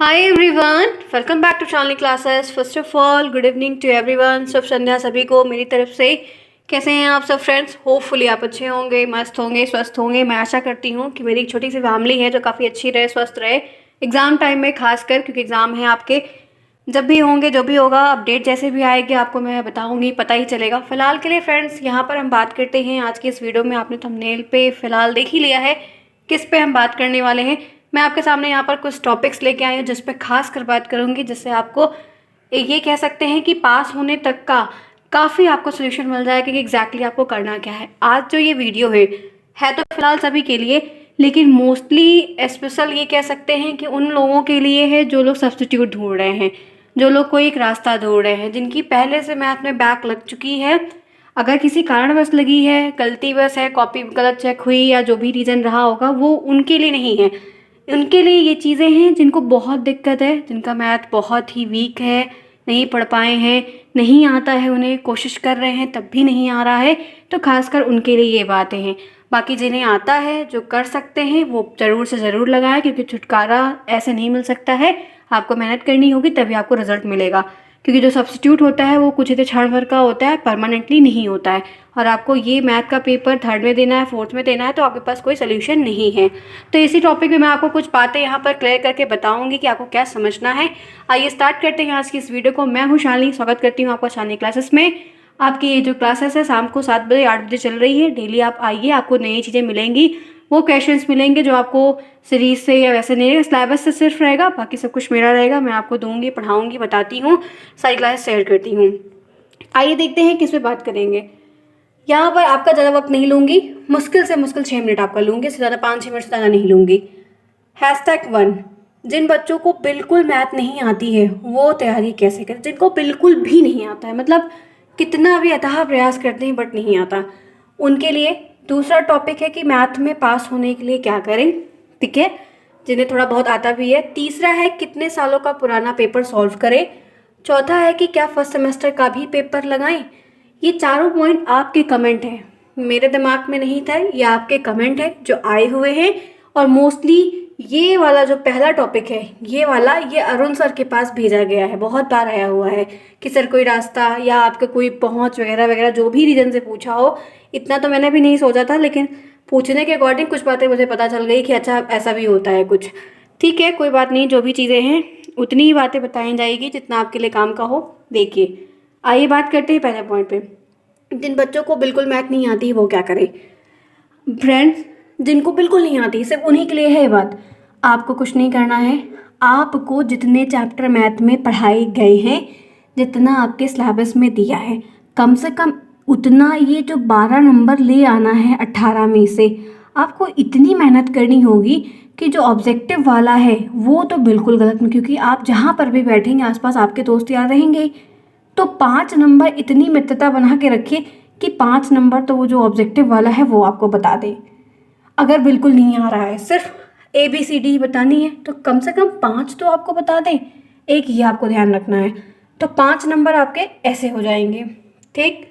Hi everyone, welcome back to Shalini classes. First of all good evening to everyone. शुभ संध्या सभी को मेरी तरफ से। कैसे हैं आप सब फ्रेंड्स? होपफुली आप अच्छे होंगे, मस्त होंगे, स्वस्थ होंगे। मैं आशा करती हूँ कि मेरी एक छोटी सी फैमिली है जो काफ़ी अच्छी रहे, स्वस्थ रहे एग्ज़ाम टाइम में खासकर, क्योंकि एग्ज़ाम है आपके। जब भी होंगे, जो भी होगा, अपडेट जैसे भी आएगी आपको मैं बताऊंगी, पता ही चलेगा। फिलहाल के लिए फ्रेंड्स यहाँ पर हम बात करते हैं आज की इस वीडियो में। आपने थंबनेल पे फिलहाल देख ही लिया है किस पे हम बात करने वाले हैं। मैं आपके सामने यहाँ पर कुछ टॉपिक्स लेके आई हूँ जिस पे खास कर बात करूँगी, जिससे आपको ये कह सकते हैं कि पास होने तक का काफ़ी आपको सोल्यूशन मिल जाएगा कि एग्जैक्टली आपको करना क्या है। आज जो ये वीडियो है तो फिलहाल सभी के लिए, लेकिन मोस्टली स्पेशल ये कह सकते हैं कि उन लोगों के लिए है जो लोग सब्स्टिट्यूट ढूंढ रहे हैं, जो लोग कोई एक रास्ता ढूंढ रहे हैं, जिनकी पहले से मैथ में बैक लग चुकी है। अगर किसी कारणवश लगी है, गलतीवश है, कॉपी गलत चेक हुई या जो भी रीज़न रहा होगा, वो उनके लिए नहीं है। उनके लिए ये चीज़ें हैं जिनको बहुत दिक्कत है, जिनका मैथ बहुत ही वीक है, नहीं पढ़ पाए हैं, नहीं आता है उन्हें, कोशिश कर रहे हैं तब भी नहीं आ रहा है। तो खासकर उनके लिए ये बातें हैं। बाकी जिन्हें आता है, जो कर सकते हैं, वो ज़रूर से ज़रूर लगाएं, क्योंकि छुटकारा ऐसे नहीं मिल सकता है। आपको मेहनत करनी होगी तभी आपको रिजल्ट मिलेगा, क्योंकि जो सब्स्टिट्यूट होता है वो कुछ ही क्षण भर का होता है, परमानेंटली नहीं होता है। और आपको ये मैथ का पेपर थर्ड में देना है, फोर्थ में देना है, तो आपके पास कोई सोल्यूशन नहीं है। तो इसी टॉपिक में मैं आपको कुछ बातें यहाँ पर क्लियर करके बताऊंगी कि आपको क्या समझना है। आइए स्टार्ट करते हैं आज की इस वीडियो को। मैं हूँ शालिनी, स्वागत करती हूँ आपका शालिनी क्लासेस में। आपकी ये जो क्लासेस है शाम को 7 बजे 8 बजे चल रही है। डेली आप आइए, आपको नई चीज़ें मिलेंगी, वो क्वेश्चंस मिलेंगे जो आपको सीरीज से या वैसे नहीं रहेगा, सिलेबस से सिर्फ रहेगा, बाकी सब कुछ मेरा रहेगा। मैं आपको दूंगी, पढ़ाऊंगी, बताती हूँ, सारी क्लासेस शेयर करती हूँ। आइए देखते हैं किस पे बात करेंगे। यहाँ पर आपका ज़्यादा वक्त नहीं लूँगी, मुश्किल से मुश्किल 6 मिनट आपका लूँगी, इससे ज़्यादा 5-6 मिनट से ज़्यादा नहीं लूँगी। #1, जिन बच्चों को बिल्कुल मैथ नहीं आती है वो तैयारी कैसे करें? जिनको बिल्कुल भी नहीं आता है, मतलब कितना भी अथाह प्रयास करते हैं बट नहीं आता, उनके लिए दूसरा टॉपिक है कि मैथ में पास होने के लिए क्या करें। ठीक है, जिन्हें थोड़ा बहुत आता भी है। तीसरा है कितने सालों का पुराना पेपर सॉल्व करें। चौथा है कि क्या फर्स्ट सेमेस्टर का भी पेपर लगाएं। ये चारों पॉइंट आपके कमेंट हैं, मेरे दिमाग में नहीं था, ये आपके कमेंट है जो आए हुए हैं। और मोस्टली ये वाला जो पहला टॉपिक है, ये अरुण सर के पास भेजा गया है, बहुत बार आया हुआ है कि सर कोई रास्ता या आपका कोई पहुंच वगैरह वगैरह, जो भी रीजन से पूछा हो। इतना तो मैंने भी नहीं सोचा था, लेकिन पूछने के अकॉर्डिंग कुछ बातें मुझे पता चल गई कि अच्छा ऐसा भी होता है कुछ। ठीक है, कोई बात नहीं, जो भी चीज़ें हैं उतनी ही बातें बताई जाएगी जितना आपके लिए काम का हो। देखिए, आइए बात करते हैं पहले पॉइंट पे। जिन बच्चों को बिल्कुल मैथ नहीं आती वो क्या करें। फ्रेंड्स, जिनको बिल्कुल नहीं आती सिर्फ उन्हीं के लिए है ये बात। आपको कुछ नहीं करना है, आपको जितने चैप्टर मैथ में पढ़ाए गए हैं, जितना आपके सिलेबस में दिया है, कम से कम उतना ये जो 12 नंबर ले आना है 18 में से। आपको इतनी मेहनत करनी होगी कि जो ऑब्जेक्टिव वाला है वो तो बिल्कुल गलत नहीं, क्योंकि आप जहाँ पर भी बैठेंगे आसपास आपके दोस्त यार रहेंगे। तो 5 नंबर इतनी मित्रता बना के रखिए कि 5 नंबर तो वो जो ऑब्जेक्टिव वाला है वो आपको बता दे। अगर बिल्कुल नहीं आ रहा है, सिर्फ ABCD बतानी है, तो कम से कम 5 तो आपको बता दें। एक ये आपको ध्यान रखना है, तो 5 नंबर आपके ऐसे हो जाएंगे। ठीक,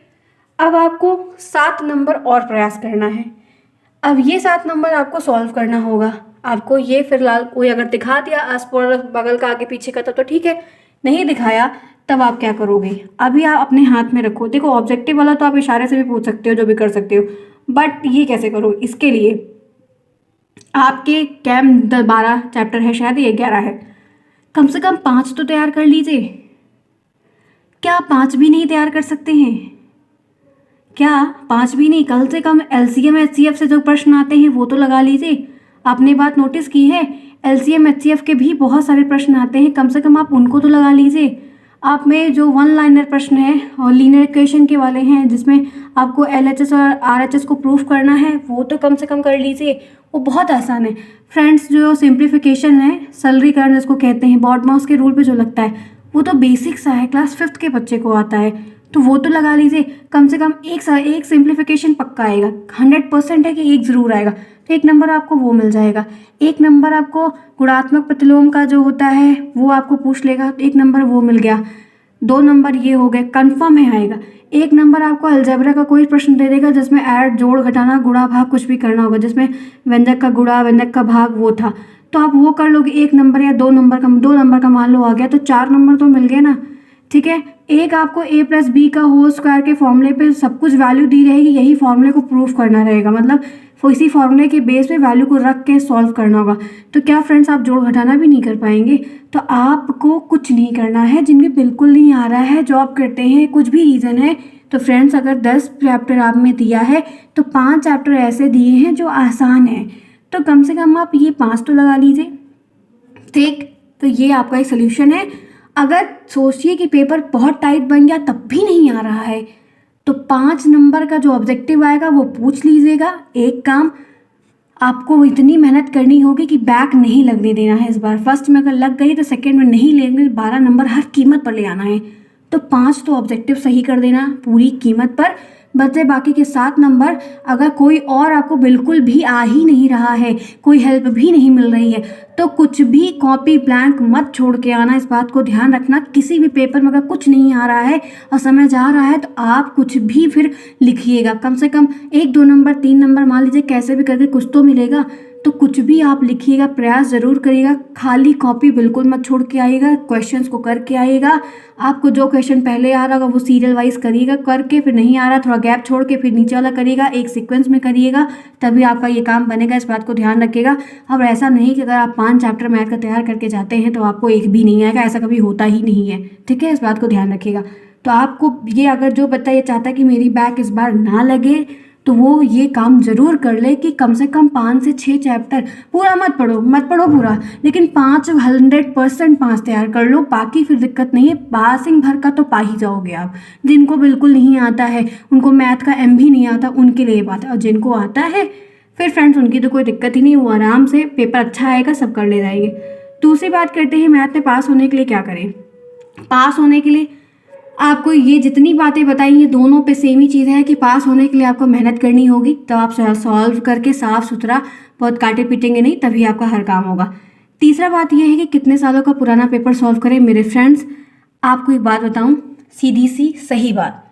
अब आपको 7 नंबर और प्रयास करना है। अब ये 7 नंबर आपको सॉल्व करना होगा। आपको ये फिलहाल कोई अगर दिखा दिया आस पड़ोस बगल का आगे पीछे का तो ठीक है, नहीं दिखाया तब आप क्या करोगे। अभी आप अपने हाथ में रखो। देखो, ऑब्जेक्टिव वाला तो आप इशारे से भी पूछ सकते हो, जो भी कर सकते हो, बट ये कैसे करो, इसके लिए आपके कैम 12 चैप्टर है, शायद ये 11 है, कम से कम 5 तो तैयार कर लीजिए। क्या आप 5 भी नहीं तैयार कर सकते हैं? क्या 5 भी नहीं, कम से कम LCM HCF से जो प्रश्न आते हैं वो तो लगा लीजिए। आपने बात नोटिस की है, LCM HCF के भी बहुत सारे प्रश्न आते हैं, कम से कम आप उनको तो लगा लीजिए। आप में जो 1 लाइनर प्रश्न है और लीनियर इक्वेशन के वाले हैं, जिसमें आपको LHS और RHS को प्रूफ करना है, वो तो कम से कम कर लीजिए, वो बहुत आसान है। फ्रेंड्स, जो सिंप्लीफिकेशन है, सरलीकरण जिसको कहते हैं, बॉडमास के रूल पे जो लगता है, वो तो बेसिक सा है, क्लास 5th के बच्चे को आता है, तो वो तो लगा लीजिए। कम से कम एक सिंप्लीफिकेशन पक्का आएगा, 100% है कि एक ज़रूर आएगा, तो 1 नंबर आपको वो मिल जाएगा। 1 नंबर आपको गुणात्मक प्रतिलोम का जो होता है वो आपको पूछ लेगा, तो 1 नंबर वो मिल गया। 2 नंबर ये हो गए, कन्फर्म है आएगा। 1 नंबर आपको अलजेब्रा का कोई प्रश्न दे देगा जिसमें ऐड, जोड़, घटाना, गुणा, भाग कुछ भी करना होगा, जिसमें व्यंजक का गुणा, व्यंजक का भाग वो था, तो आप वो कर लोगे। 1 नंबर या 2 नंबर का, 2 नंबर का मान लो आ गया तो 4 नंबर तो मिल गए ना, ठीक है। एक आपको a प्लस बी का होल स्क्वायर के फॉर्मूले पे सब कुछ वैल्यू दी रहेगी, यही फॉर्मूले को प्रूफ करना रहेगा, मतलब इसी फॉर्मूले के बेस पे वैल्यू को रख के सॉल्व करना होगा। तो क्या फ्रेंड्स, आप जोड़ घटाना भी नहीं कर पाएंगे। तो आपको कुछ नहीं करना है, जिनके बिल्कुल नहीं आ रहा है, जॉब करते हैं, कुछ भी रीज़न है, तो फ्रेंड्स अगर 10 चैप्टर आप में दिया है तो 5 चैप्टर ऐसे दिए हैं जो आसान है, तो कम से कम आप ये 5 तो लगा लीजिए, ठीक। तो ये आपका एक सोल्यूशन है। अगर सोचिए कि पेपर बहुत टाइट बन गया तब भी नहीं आ रहा है, तो 5 नंबर का जो ऑब्जेक्टिव आएगा वो पूछ लीजिएगा। एक काम आपको इतनी मेहनत करनी होगी कि बैक नहीं लगने देना है इस बार। फर्स्ट में अगर लग गई तो सेकंड में नहीं लेंगे, 12 नंबर हर कीमत पर ले आना है। तो 5 तो ऑब्जेक्टिव सही कर देना पूरी कीमत पर, बचे बाकी के 7 नंबर। अगर कोई और आपको बिल्कुल भी आ ही नहीं रहा है, कोई हेल्प भी नहीं मिल रही है, तो कुछ भी कॉपी ब्लैंक मत छोड़ के आना, इस बात को ध्यान रखना। किसी भी पेपर में अगर कुछ नहीं आ रहा है और समय जा रहा है तो आप कुछ भी फिर लिखिएगा, कम से कम 1-2 नंबर 3 नंबर मान लीजिए, कैसे भी करके कुछ तो मिलेगा। तो कुछ भी आप लिखिएगा, प्रयास ज़रूर करिएगा, खाली कॉपी बिल्कुल मत छोड़ के आइएगा, क्वेश्चंस को करके आइएगा। आपको जो क्वेश्चन पहले आ रहा होगा वो सीरियल वाइज करिएगा, करके फिर नहीं आ रहा थोड़ा गैप छोड़ के फिर नीचे वाला करिएगा, एक सीक्वेंस में करिएगा, तभी आपका ये काम बनेगा, इस बात को ध्यान रखिएगा। अब ऐसा नहीं कि अगर आप 5 चैप्टर मैथ का तैयार करके जाते हैं तो आपको एक भी नहीं आएगा, ऐसा कभी होता ही नहीं है, ठीक है, इस बात को ध्यान रखिएगा। तो आपको ये अगर जो बच्चा ये चाहता है कि मेरी बैक इस बार ना लगे, तो वो ये काम ज़रूर कर ले कि कम से कम 5 से 6 चैप्टर, पूरा मत पढ़ो पूरा, लेकिन 100% 5 तैयार कर लो, बाकी फिर दिक्कत नहीं है। पासिंग भर का तो पा ही जाओगे आप। जिनको बिल्कुल नहीं आता है, उनको मैथ का एम भी नहीं आता, उनके लिए बात है, और जिनको आता है फिर फ्रेंड्स उनकी तो कोई दिक्कत ही नहीं, वो आराम से पेपर अच्छा आएगा, सब कर ले जाएंगे। दूसरी बात करते हैं मैथ में पास होने के लिए क्या करें। पास होने के लिए आपको ये जितनी बातें बताई ये दोनों पे सेम ही चीज़ है कि पास होने के लिए आपको मेहनत करनी होगी, तब आप सॉल्व करके साफ सुथरा, बहुत काटे पीटेंगे नहीं, तभी आपका हर काम होगा। तीसरा बात यह है कि कितने सालों का पुराना पेपर सॉल्व करें। मेरे फ्रेंड्स आपको एक बात बताऊं, सीधी सी सही बात,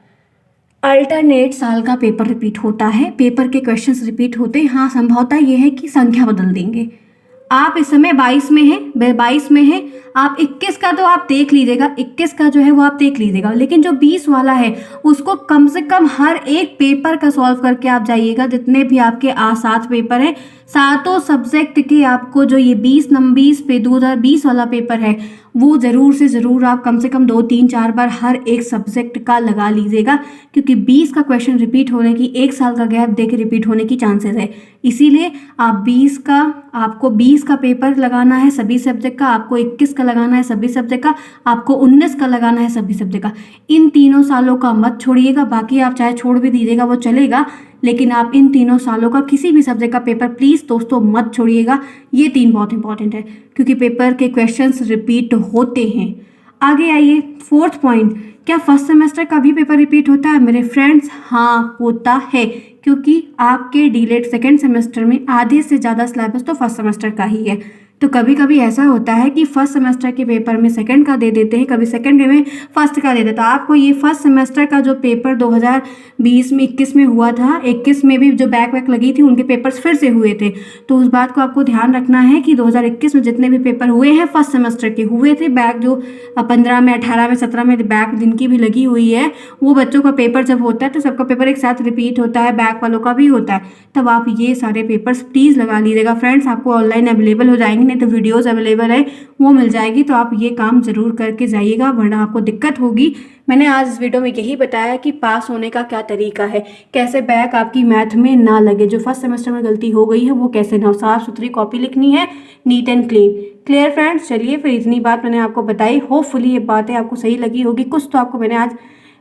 अल्टरनेट साल का पेपर रिपीट होता है, पेपर के क्वेश्चंस रिपीट होते हैं। हाँ, संभवतः यह है कि संख्या बदल देंगे। आप इस समय 22 में हैं, 22 में हैं, आप 21 का तो आप देख लीजिएगा, 21 का जो है वो आप देख लीजिएगा, लेकिन जो 20 वाला है उसको कम से कम हर एक पेपर का सॉल्व करके आप जाइएगा। जितने भी आपके 7 पेपर हैं, सातों सब्जेक्ट के आपको जो ये 20 पे 2020 वाला पेपर है वो ज़रूर से ज़रूर आप कम से कम 2-3-4 बार हर एक सब्जेक्ट का लगा लीजिएगा, क्योंकि 20 का क्वेश्चन रिपीट होने की, 1 साल का गैप दे के रिपीट होने की चांसेस है। इसीलिए आप 20 का पेपर लगाना है सभी सब्जेक्ट का, आपको 21 का लगाना है सभी सब्जेक्ट का, आपको 19 का लगाना है सभी सब्जेक्ट का। इन तीनों सालों का मत छोड़िएगा, बाकी आप चाहे छोड़ भी दीजिएगा वो चलेगा, लेकिन आप इन तीनों सालों का किसी भी सब्जेक्ट का पेपर प्लीज़ दोस्तों मत छोड़िएगा। ये 3 बहुत इंपॉर्टेंट है, क्योंकि पेपर के क्वेश्चंस रिपीट होते हैं। आगे आइए, 4th पॉइंट, क्या फर्स्ट सेमेस्टर का भी पेपर रिपीट होता है? मेरे फ्रेंड्स हाँ, होता है, क्योंकि आपके डीलेट सेकेंड सेमेस्टर में आधे से ज़्यादा सिलेबस तो फर्स्ट सेमेस्टर का ही है। तो कभी कभी ऐसा होता है कि फर्स्ट सेमेस्टर के पेपर में सेकंड का दे देते हैं, कभी सेकंड में फर्स्ट का दे देते हैं। तो आपको ये फर्स्ट सेमेस्टर का जो पेपर 2020 में 21 में हुआ था, 21 में भी जो बैक लगी थी उनके पेपर्स फिर से हुए थे, तो उस बात को आपको ध्यान रखना है कि 2021 में जितने भी पेपर हुए हैं फर्स्ट सेमेस्टर के हुए थे, बैक जो 15 में 18 में 17 में बैक जिनकी भी लगी हुई है, वो बच्चों का पेपर जब होता है तो सबका पेपर एक साथ रिपीट होता है, बैक वालों का भी होता है। तब आप ये सारे पेपर्स प्लीज़ लगा लीजिएगा फ्रेंड्स, आपको ऑनलाइन अवेलेबल हो जाएंगे, नहीं तो वीडियोस अवेलेबल है वो मिल जाएगी, तो आप ये काम ज़रूर करके जाइएगा, वरना आपको दिक्कत होगी। मैंने आज इस वीडियो में यही बताया कि पास होने का क्या तरीका है, कैसे बैक आपकी मैथ में ना लगे, जो फर्स्ट सेमेस्टर में गलती हो गई है वो कैसे ना, साफ सुथरी कॉपी लिखनी है, नीट एंड क्लियर फ्रेंड्स। चलिए फिर इतनी बात मैंने आपको बताई, होपफुली ये बातें आपको सही लगी होगी, कुछ तो आपको मैंने आज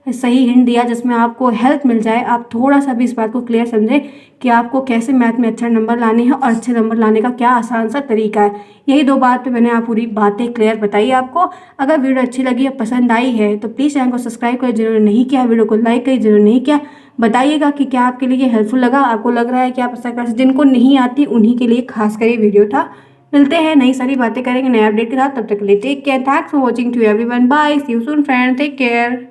सही हिंट दिया जिसमें आपको हेल्प मिल जाए, आप थोड़ा सा भी इस बात को क्लियर समझें कि आपको कैसे मैथ में अच्छा नंबर लाने हैं और अच्छे नंबर लाने का क्या आसान सा तरीका है। यही 2 बात पे मैंने आप पूरी बातें क्लियर बताई आपको। अगर वीडियो अच्छी लगी या पसंद आई है तो प्लीज़ चैनल को सब्सक्राइब करें जिन्होंने नहीं किया, वीडियो को लाइक करें जिन्होंने नहीं किया, बताइएगा कि क्या आपके लिए हेल्पफुल लगा, आपको लग रहा है कि आप ऐसा कर, जिनको नहीं आती उन्हीं के लिए खास कर ये वीडियो था। मिलते हैं नई सारी बातें करेंगे नए अपडेट के साथ, तब तक के लिए take care, thanks for watching to everyone, bye, see you soon friend, take care.